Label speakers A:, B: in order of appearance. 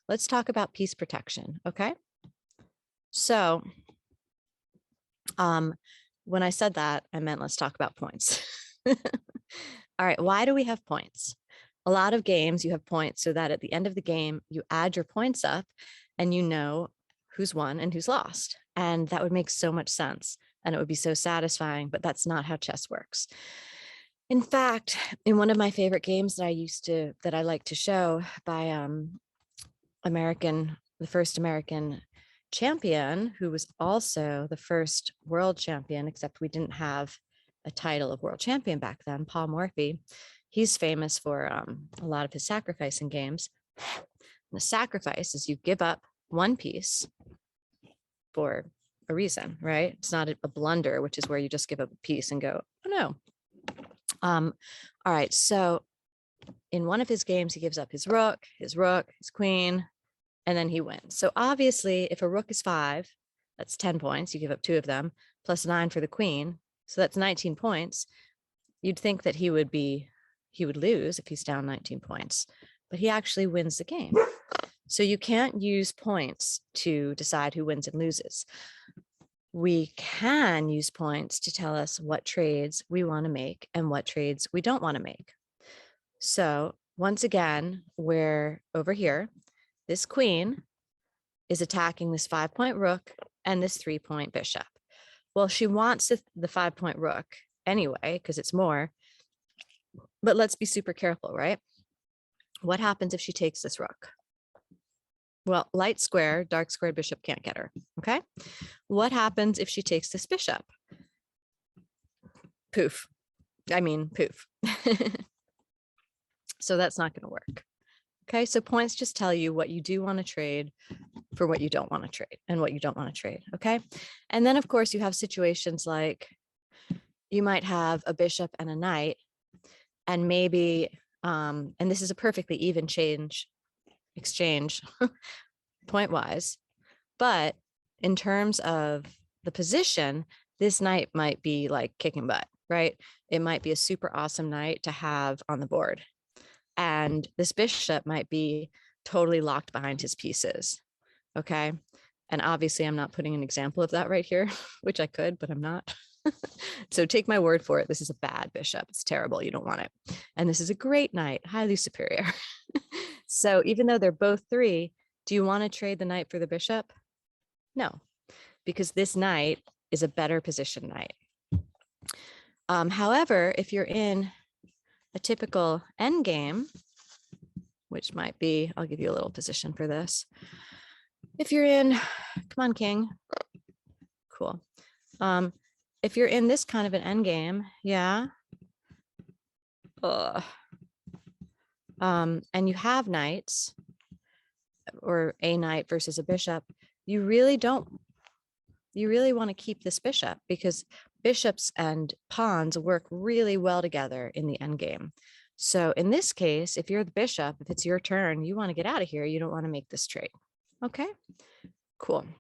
A: let's talk about piece protection, okay? So when I said that, I meant let's talk about points. All right, why do we have points? A lot of games you have points so that at the end of the game, you add your points up and you know who's won and who's lost. And that would make so much sense and it would be so satisfying, but that's not how chess works. In fact, in one of my favorite games that I like to show by the first American champion, who was also the first world champion, except we didn't have a title of world champion back then, Paul Morphy. He's famous for a lot of his sacrificing games. And the sacrifice is you give up one piece for a reason, right? It's not a blunder, which is where you just give up a piece and go, oh no. All right, so in one of his games, he gives up his rook, his queen, and then he wins. So obviously, if a rook is 5, that's 10 points. You give up 2 of them, plus 9 for the queen. So that's 19 points. You'd think that he would lose if he's down 19 points, but he actually wins the game. So you can't use points to decide who wins and loses. We can use points to tell us what trades we want to make and what trades we don't want to make. So once again, we're over here. This queen is attacking this 5-point rook and this 3-point bishop. Well, she wants the 5-point rook anyway, because it's more, but let's be super careful, right? What happens if she takes this rook? Well, light square, dark square bishop can't get her, okay? What happens if she takes this bishop? Poof. Poof. So that's not going to work. Okay, so points just tell you what you do want to trade for what you don't want to trade and what you don't want to trade, okay? And then, of course, you have situations like you might have a bishop and a knight, and maybe, and this is a perfectly even exchange point-wise, but in terms of the position, this knight might be like kicking butt, right? It might be a super awesome knight to have on the board. And this bishop might be totally locked behind his pieces, okay? And obviously I'm not putting an example of that right here, which I could, but I'm not. So take my word for it. This is a bad bishop. It's terrible. You don't want it. And this is a great knight, highly superior. So even though they're both 3, do you want to trade the knight for the bishop? No, because this knight is a better position knight. However, if you're in a typical endgame, which might be, I'll give you a little position for this. If you're in, come on, king. Cool. If you're in this kind of an endgame, yeah. And you have knights, or a knight versus a bishop, you really want to keep this bishop, because bishops and pawns work really well together in the endgame. So in this case, if you're the bishop, if it's your turn, you want to get out of here. You don't want to make this trade. Okay, cool.